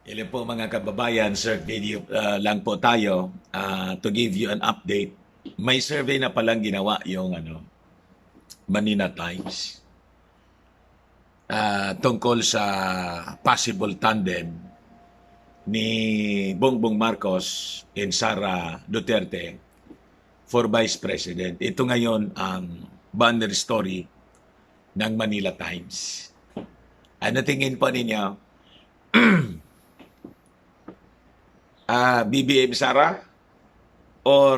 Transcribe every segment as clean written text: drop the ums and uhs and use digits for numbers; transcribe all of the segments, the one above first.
Hello po mga kababayan, short video lang po tayo to give you an update. May survey na palang ginawa yung Manila Times tungkol sa possible tandem ni Bongbong Marcos and Sara Duterte for Vice President. Ito ngayon ang banner story ng Manila Times. Ano tingin po ninyo? BBM Sara or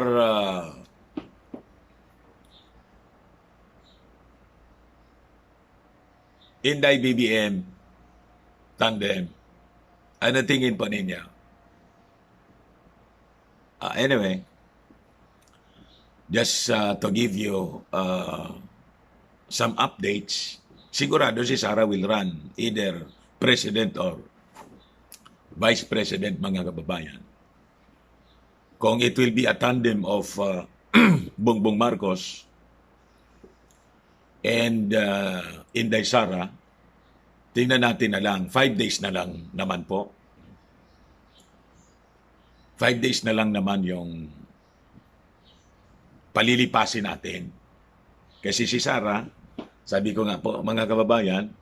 Inday BBM tandem? Ano tingin po ninyo? Anyway, just to give you some updates, sigurado si Sara will run either President or Vice President, mga kababayan. Kung it will be a tandem of Bongbong Marcos and Inday Sara, tingnan natin na lang. 5 days na lang naman po. 5 days na lang naman yung palilipasin natin. Kasi si Sara, sabi ko nga po, mga kababayan,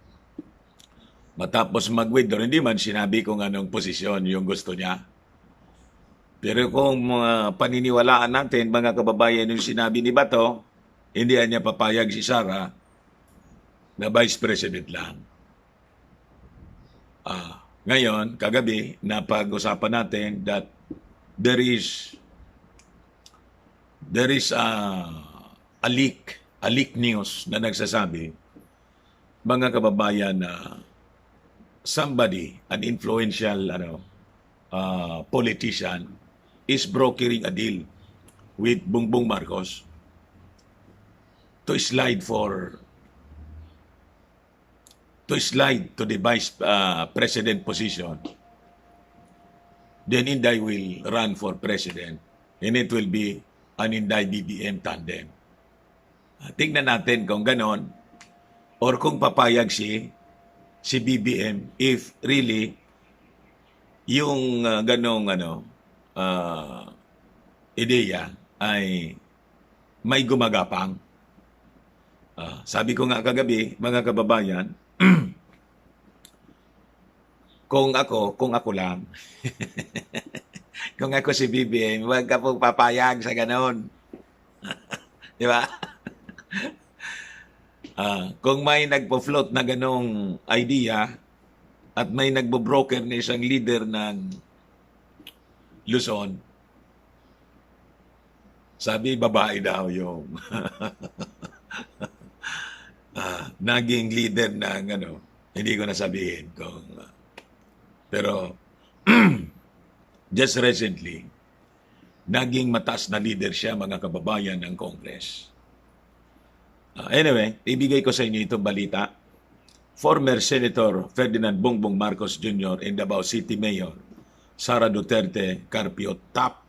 matapos mag-withdraw, hindi man sinabi kung anong posisyon yung gusto niya. Pero kung paniniwalaan natin, mga kababayan, yung sinabi ni Bato, hindi niya papayag si Sara na Vice President lang. Ngayon, kagabi, napag-usapan natin that there is a leak news na nagsasabi, mga kababayan, na somebody, an influential politician, is brokering a deal with Bongbong Marcos to slide to the vice president position. Then Inday will run for president and it will be an Inday BBM tandem. Tingnan natin kung ganon or kung papayag si BBM if really yung ganong ideya ay may gumagapang. Sabi ko nga kagabi, mga kababayan, kung ako lang, kung ako si BBM, huwag ka pong papayag sa ganon. Di ba? Kung may nagpo-float na ganong idea at may nagbo-broker na isang leader ng Luzon, sabi babae daw yung naging leader ng hindi ko na sabihin kung pero just recently naging mataas na leader siya, mga kababayan, ng Congress. Anyway, ibigay ko sa inyo itong balita. Former Senator Ferdinand Bongbong Marcos Jr. and Davao City Mayor Sara Duterte Carpio top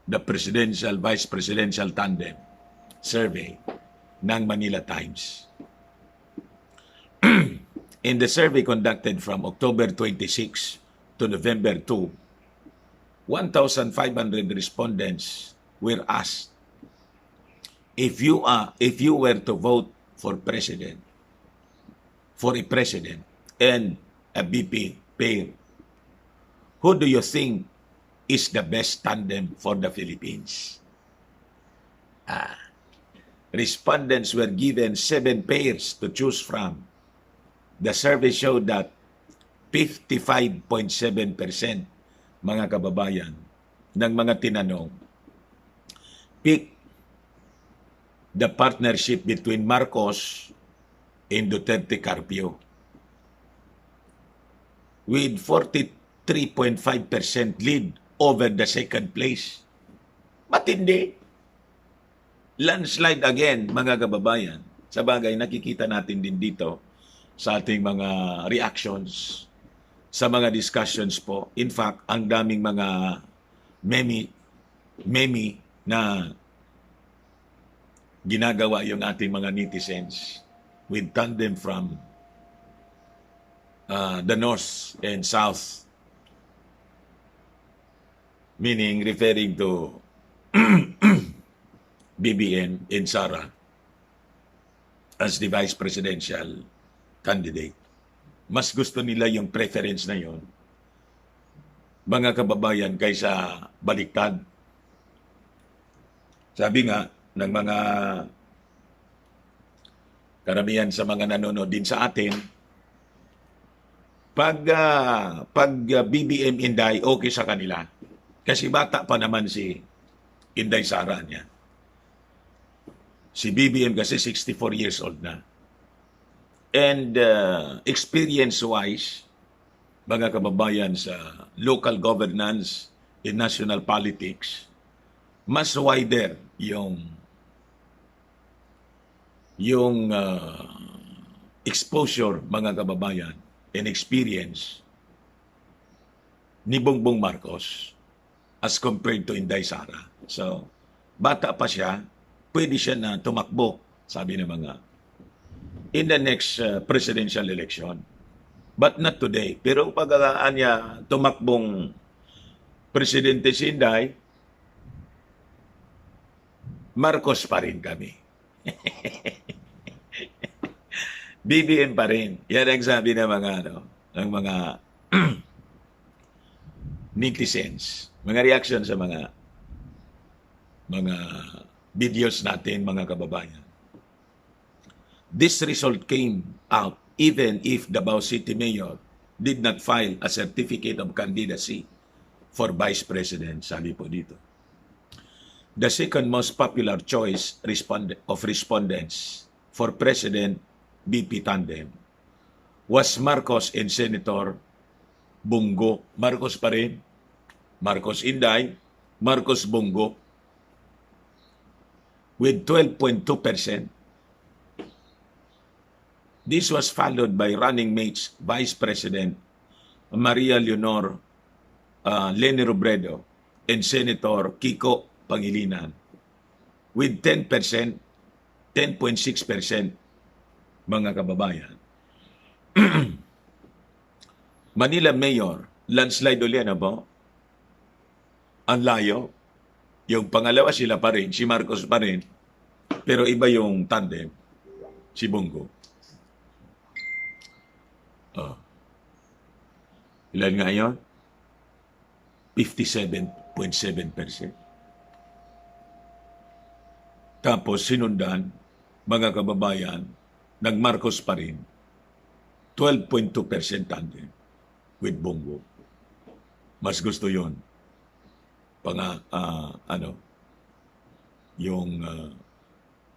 the presidential vice presidential tandem survey ng Manila Times. In the survey conducted from October 26 to November 2, 1,500 respondents were asked if you were to vote for a president and a VP pair, who do you think is the best tandem for the Philippines? Respondents were given 7 pairs to choose from. The survey showed that 55.7%, mga kababayan, ng mga tinanong pick the partnership between Marcos and Duterte Carpio, with 43.5% lead over the second place. Matindi. Landslide again, mga kababayan. Sa bagay, nakikita natin din dito sa ating mga reactions, sa mga discussions po. In fact, ang daming mga meme na ginagawa yung ating mga netizens with tandem from the north and south meaning referring to BBM and Sara as the vice presidential candidate. Mas gusto nila yung preference na yon, mga kababayan, kaysa baliktad. Sabi nga ng mga karamihan sa mga nanonood din sa atin, pag BBM Inday, okay sa kanila. Kasi bata pa naman si Inday Sara niya. Si BBM kasi 64 years old na. And experience-wise, mga kababayan, sa local governance in national politics, mas wider yung exposure, mga kababayan, and experience ni Bongbong Marcos as compared to Inday Sara. So, bata pa siya, pwede siya na tumakbo, sabi ng mga, in the next presidential election. But not today. Pero pag niya tumakbong presidente si Inday, Marcos pa rin kami. BBM pa rin. Yan ang sabi ng mga netizens. Mga reaction sa mga videos natin, mga kababayan. This result came out even if Davao City Mayor did not file a certificate of candidacy for Vice President, sabi po dito. The second most popular choice of respondents for President BP tandem was Marcos and Senator Bongo. Marcos pa rin. Marcos Inday, Marcos Bongo, with 12.2%. This was followed by running mates Vice President Maria Leonor Leni Robredo and Senator Kiko Pangilinan with 10%, 10.6%, mga kababayan. Manila Mayor, landslide ulit na po. Ang layo. Yung pangalawa sila pa rin, si Marcos pa rin, pero iba yung tandem, si Bongo. Ilan nga yun? 57.7%. Tapos sinundan, mga kababayan, ng Marcos pa rin, 12.2% tandem with Bongo. Mas gusto yon yung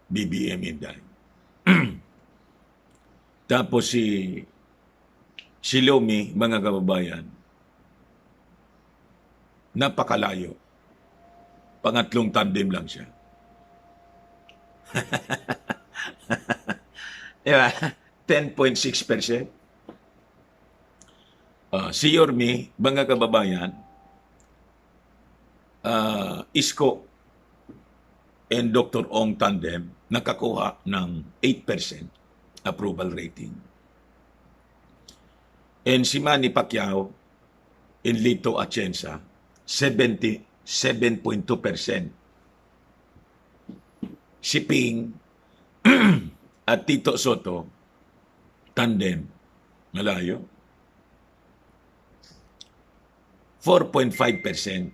BBM Inday. Tapos si Lomi, mga kababayan, napakalayo. Pangatlong tandem lang siya. Diba? 10.6%. Si Yormi, mga kababayan, Isko and Dr. Ong tandem, nakakuha ng 8% approval rating. And si Manny Pacquiao and Lito Atienza, 77.2%. Si Ping at Tito Soto, tandem, malayo, 4.5%.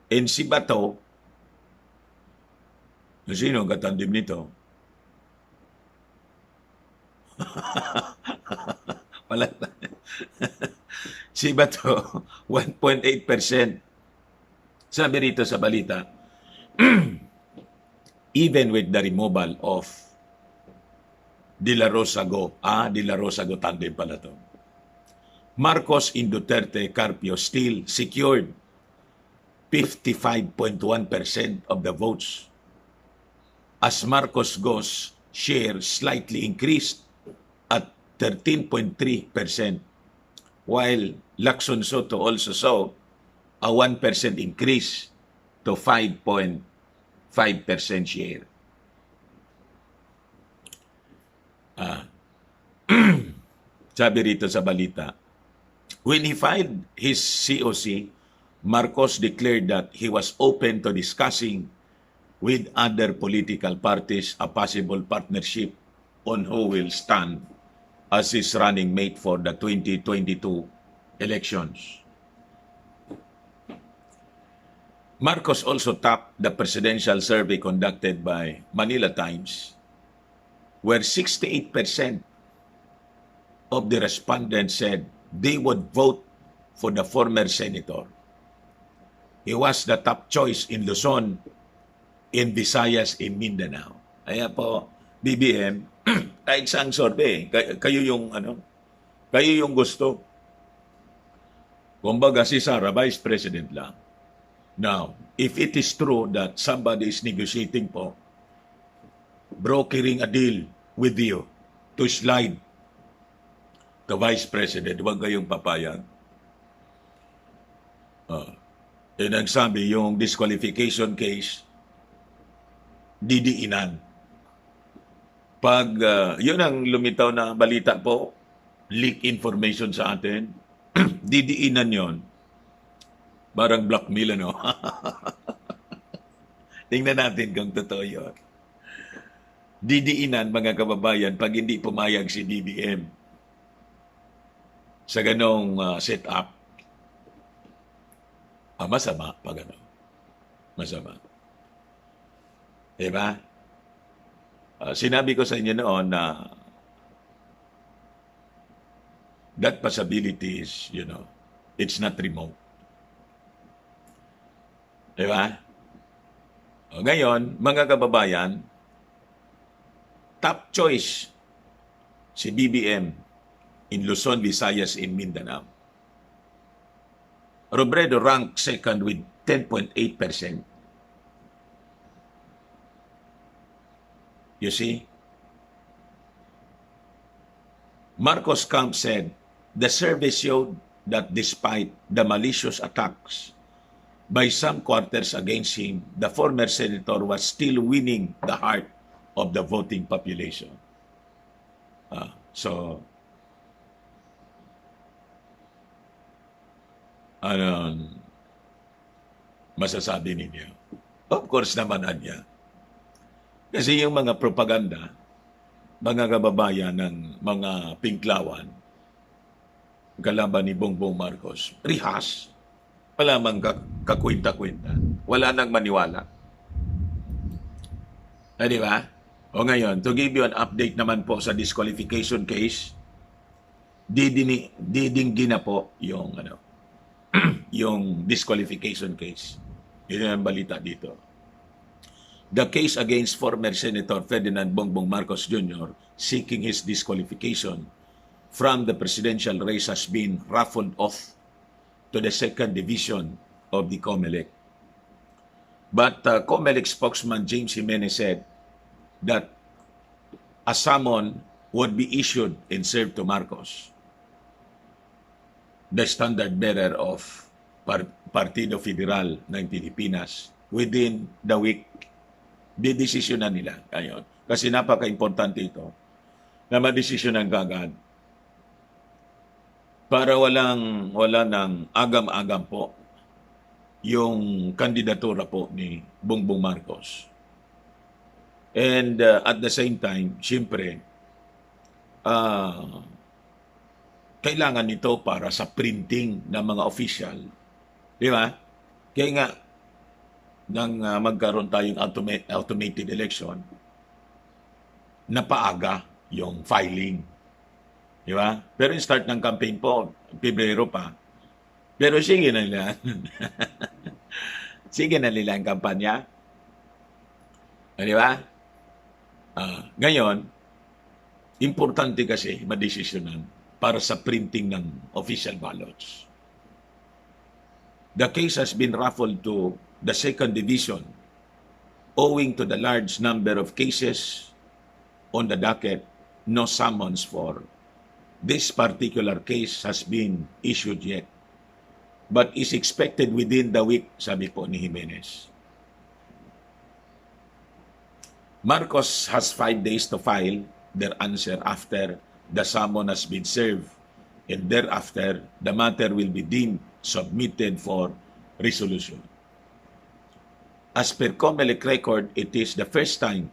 And si Bato, sino ang katandem nito? Wala. Si Bato, 1.8%. Sabi rito sa balita, even with the removal of De La Rosa Go, De La Rosa Go tandem pala to, Marcos and Duterte Carpio still secured 55.1% of the votes, as Marcos Go's share slightly increased at 13.3%, while Lacson Soto also saw a 1% increase to 5.5% share. Sabi rito sa balita, when he filed his COC, Marcos declared that he was open to discussing with other political parties a possible partnership on who will stand as his running mate for the 2022 elections. Marcos also topped the presidential survey conducted by Manila Times, where 68% of the respondents said they would vote for the former senator. He was the top choice in Luzon, in Visayas, in Mindanao. Kaya po, BBM, kahit saang survey, kayo yung kayo yung gusto. Kumbaga si Sara, Vice President lang. Now, if it is true that somebody is negotiating po, brokering a deal with you to slide the Vice President, huwag kayong papayag. Nagsabi yung disqualification case, didiinan. Pag yun ang lumitaw na balita po, leak information sa atin, didiinan yon. Parang blackmail, ano? Tingnan natin kung totoo yun. Didiinan, mga kababayan, pag hindi pumayag si BBM sa ganong setup, masama pag ano. Masama. Diba? Sinabi ko sa inyo noon na that possibility is, it's not remote. Diba? Ngayon, mga kababayan, top choice si BBM in Luzon, Visayas, in Mindanao. Robredo ranked second with 10.8%. You see? Marcos Camp said, the survey showed that despite the malicious attacks by some quarters against him, the former senator was still winning the heart of the voting population. So, masasabi ninyo? Of course naman, Anya. Kasi yung mga propaganda, mga kababayan ng mga pinklawan, kalaban ni Bongbong Marcos, rihas, wala mang kakwenta-kwenta, wala nang maniwala. Di ba? O ngayon, to give you an update naman po sa disqualification case, didinggin na po yung, yung disqualification case. Yun ang balita dito. The case against former Senator Ferdinand Bongbong Marcos Jr. seeking his disqualification from the presidential race has been raffled off to the second division of the COMELEC. But COMELEC spokesman James Jimenez said that a summon would be issued and served to Marcos, the standard bearer of Partido Federal ng Pilipinas, within the week. Didesisyonan nila ngayon. Kasi napaka-importante ito na madesisyonan kagad para wala nang agam-agam po yung kandidatura po ni Bongbong Marcos. And at the same time, siyempre, kailangan ito para sa printing ng mga official. Di ba? Kaya nga, nang magkaroon tayong automated election, napaaga yung filing. Di ba? Pero yung start ng campaign po, Pebrero pa. Pero sige na nila. Sige na nila ang kampanya. Di ba? Ngayon, importante kasi madesisyonan para sa printing ng official ballots. The case has been raffled to the second division owing to the large number of cases on the docket. No summons for this particular case has been issued yet, but is expected within the week, sabi po ni Jimenez. Marcos has 5 days to file their answer after the summon has been served, and thereafter, the matter will be deemed submitted for resolution. As per COMELEC record, it is the first time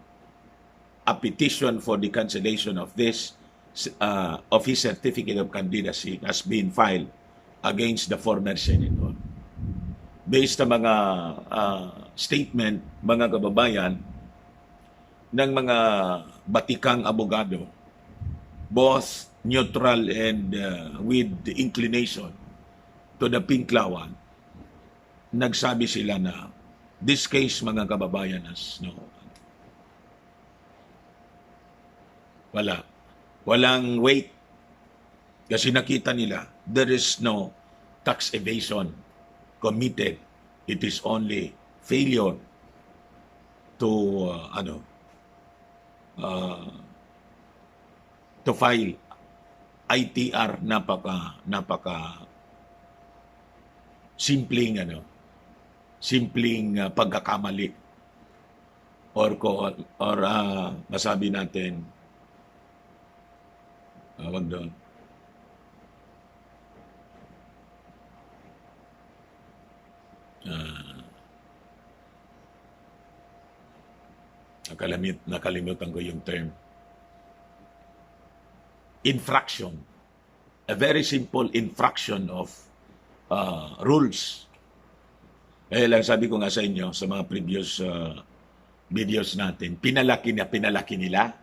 a petition for the cancellation of this of his certificate of candidacy has been filed against the former senator. Based sa mga statement, mga kababayan, ng mga batikang abogado, both neutral and with the inclination to the Pinklawan, nagsabi sila na this case, mga kababayan, has walang weight kasi nakita nila there is no tax evasion committed. It is only failure to to file ITR. Napaka simpleng pagkakamali or masabi natin wag doon. Nakalimutan ko yung term. Infraction. A very simple infraction of rules. Kaya lang sabi ko nga sa inyo sa mga previous videos natin, pinalaki nila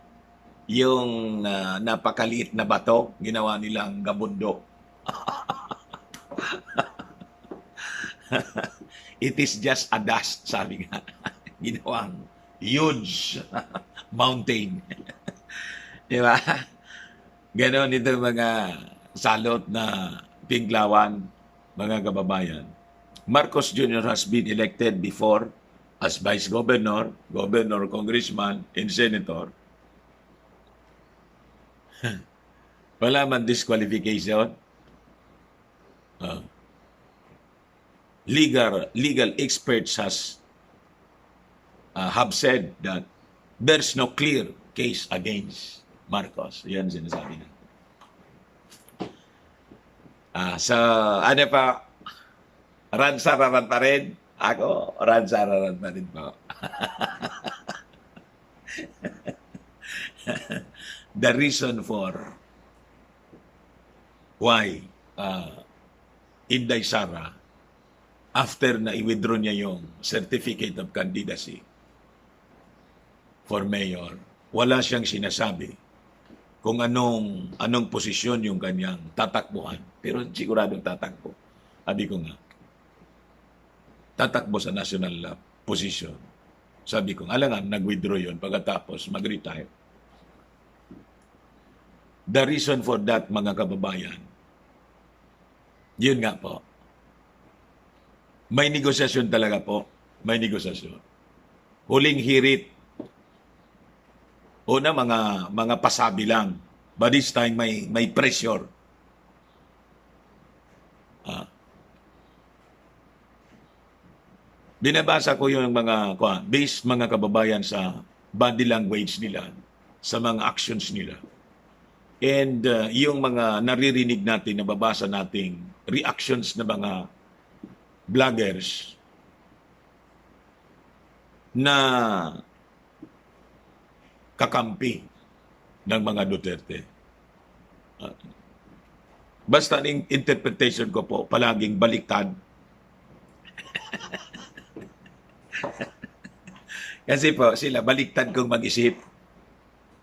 yung napakaliit na bato, ginawa nilang gabundo. It is just a dust, sabi nga. Ginawang huge mountain. Di ba? Ganon ito mga salot na Pinklawan, mga kababayan. Marcos Jr. has been elected before as Vice Governor, Governor, Congressman, and Senator. Wala man disqualification. Legal experts have said that there's no clear case against Marcos. Yan sinasabi na. Ransararan pa rin. Ako, ransararan pa rin po. The reason for why Inday Sara, after na i-withdraw niya yung certificate of candidacy for mayor, wala siyang sinasabi kung anong posisyon yung kanyang tatakbuhan. Pero siguradong tatakbo. Sabi ko nga, tatakbo sa national position. Sabi ko, alangan, nag-withdraw yun pagkatapos mag-retire. The reason for that, mga kababayan, yun nga po, may negosasyon talaga po. May negosasyon. Huling hirit. Una, mga pasabi lang. But this time, may pressure. Binabasa ko yung based mga kababayan sa body language nila, sa mga actions nila. And yung mga naririnig natin, nababasa nating reactions na mga vloggers na kakampi ng mga Duterte. Basta ang interpretation ko po, palaging baliktad. Kasi po, sila baliktad kong mag-isip.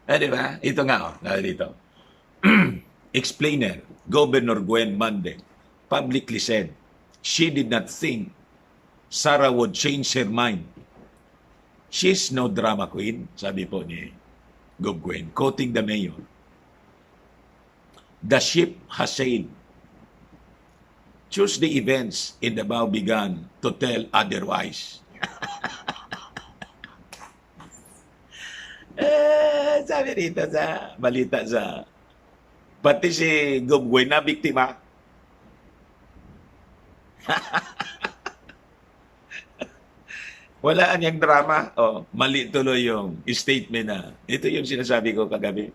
Di ba? Ito nga, dito. Explainer, Governor Gwen Mandeng publicly said she did not think Sara would change her mind. She's no drama queen, sabi po ni Gov Gwen, quoting the mayor. The ship has sailed. Tuesday events in Davao began to tell otherwise. Sabi rito sa balita sa pati si Gov Gwen na biktima. Wala niyang drama. Mali tuloy yung statement na, ito yung sinasabi ko kagabi.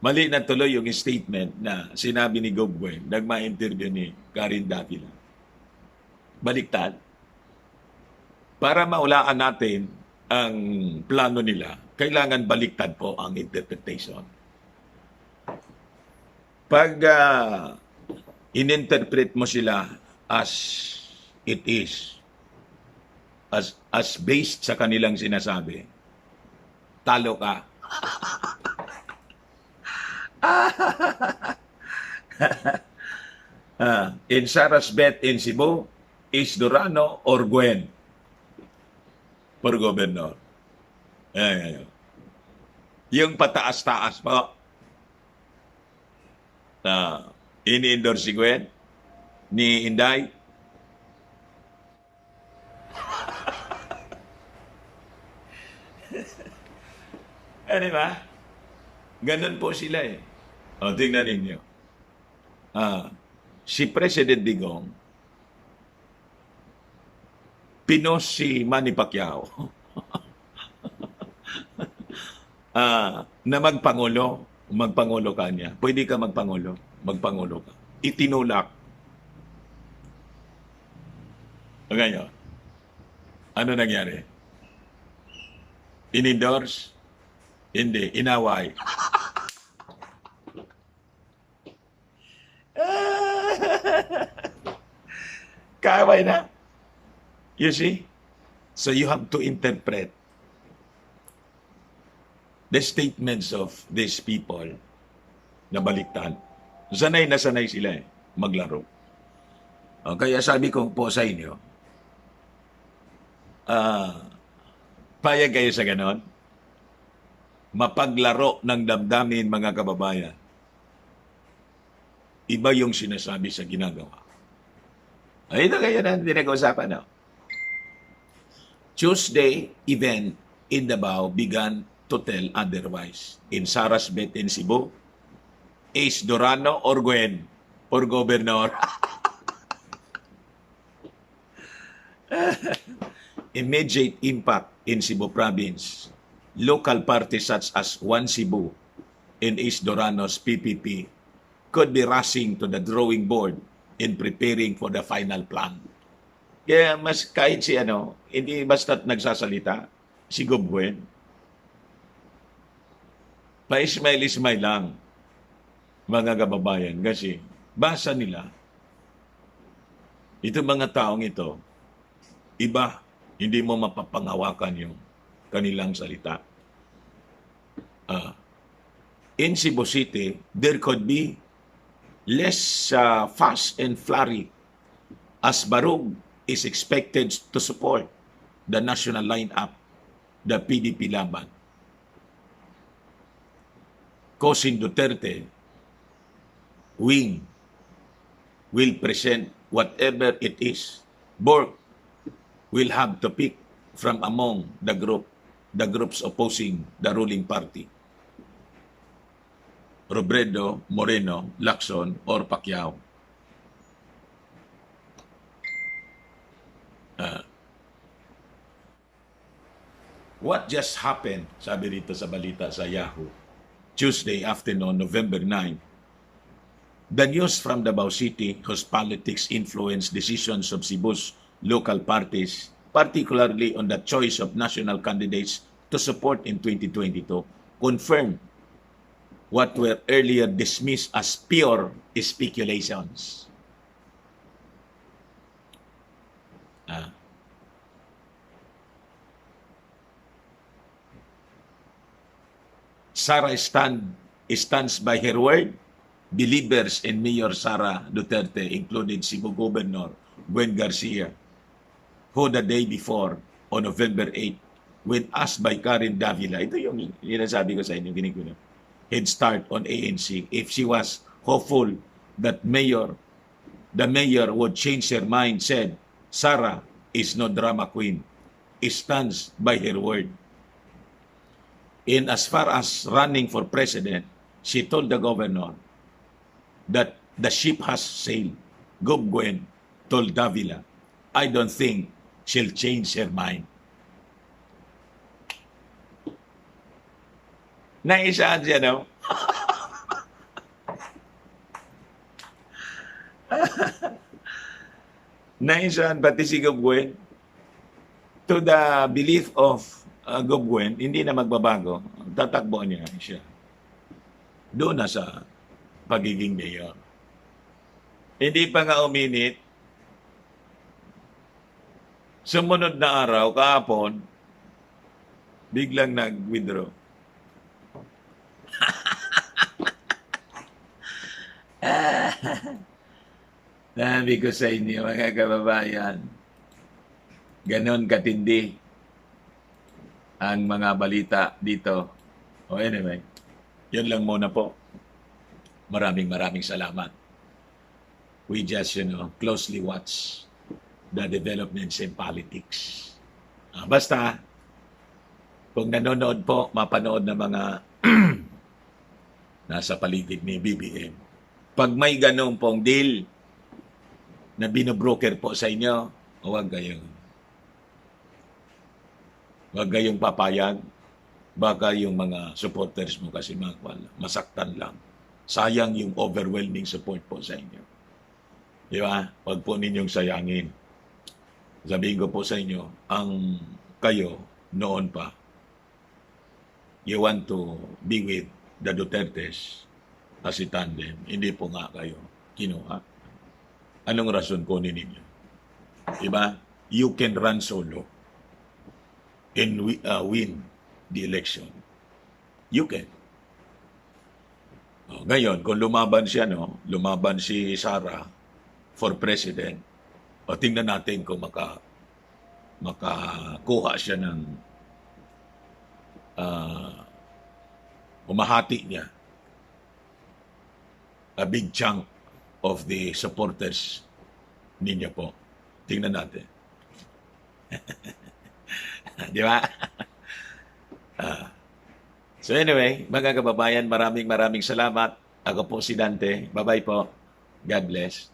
Mali na tuloy yung statement na sinabi ni Gov Gwen nag ma-interview ni Karen Davila. baliktad. Para maulaan natin ang plano nila, kailangan baliktad po ang interpretation. Pag ininterpret mo sila as it is, as based sa kanilang sinasabi, talo ka. In Sarah's bet in Cebu, is Durano or Gwen for governor? Yung pataas-taas po, ini-endorse si Gwen, ni Inday. Di ba? Ganun po sila eh. O, tingnan ninyo. Si President Digong, pinos si Manny Pacquiao na magpangulo ka niya. Pwede ka magpangulo ka. Itinulak. Ngayon, ano nangyari? Inendorse? Hindi, inaway. Kaaway na. You see? So you have to interpret the statements of these people na baliktad. Sanay na sanay sila maglaro. Kaya sabi ko po sa inyo, payag kayo sa ganon? Mapaglaro ng damdamin, mga kababayan. Iba yung sinasabi sa ginagawa. Ito kayo na pinag-usapan na. Tuesday event in Davao began to tell otherwise. In Sarah's bet in Cebu, Ace Durano or Gwen for governor. Immediate impact in Cebu province. Local parties such as One Cebu and Ace Durano's PPP could be rushing to the drawing board in preparing for the final plan. Kaya mas kahit si hindi basta't nagsasalita, si Gobwen, pa-ismail-ismail lang, mga kababayan, kasi basa nila, itong mga taong ito, iba, hindi mo mapapangawakan yung kanilang salita. In Cebu City, there could be less fast and flurry as Barug is expected to support the national lineup, the PDP Laban. Cosin Duterte wing will present whatever it is. Borg will have to pick from among the groups opposing the ruling party. Robredo, Moreno, Lacson, or Pacquiao. What just happened, sabi rito sa balita sa Yahoo, Tuesday afternoon, November 9, the news from Davao City, whose politics influence decisions of Cebu's local parties, particularly on the choice of national candidates to support in 2022, confirmed what were earlier dismissed as pure speculations. Sara stands by her word. Believers in Mayor Sara Duterte included Cebu Governor Gwen Garcia, who the day before, on November 8, when asked by Karen Davila, ito yung sinasabi ko sa inyo, head start on ANC, if she was hopeful that the mayor would change her mind, said, Sara is no drama queen. Stands by her word. In as far as running for president, she told the governor that the ship has sailed. Gob Gwen told Davila, I don't think she'll change her mind. Naisaan siya, no? Naisan pati si Gobwen, to the belief of Gobwen, hindi na magbabago. Tatakbo niya siya. Doon na sa pagiging mayor. Hindi pa nga uminit. Sumunod na araw, kahapon, biglang nag-withdraw. Sabi ko sa inyo, mga kababayan, ganon katindi ang mga balita dito. O anyway, yun lang muna po. Maraming salamat. We just, closely watch the developments in politics. Basta, kung nanonood po, mapanood ng mga nasa paligid ni BBM. Pag may ganun pong deal na binobroker po sa inyo, huwag kayong papayag. Baka yung mga supporters mo kasi masaktan lang. Sayang yung overwhelming support po sa inyo. Di ba? Huwag po ninyong sayangin. Sabihin ko po sa inyo, ang kayo noon pa, you want to be with the Dutertes as a tandem. Hindi po nga kayo kinuha. Anong rason po ninyo? Diba? You can run solo and win the election. You can. Ngayon, kung lumaban siya, lumaban si Sara for president, tingnan natin kung makakuha siya ng umahati niya a big chunk of the supporters ninyo po. Tingnan natin. Di ba? So anyway, mga kababayan, maraming salamat. Ako po si Dante. Bye-bye po. God bless.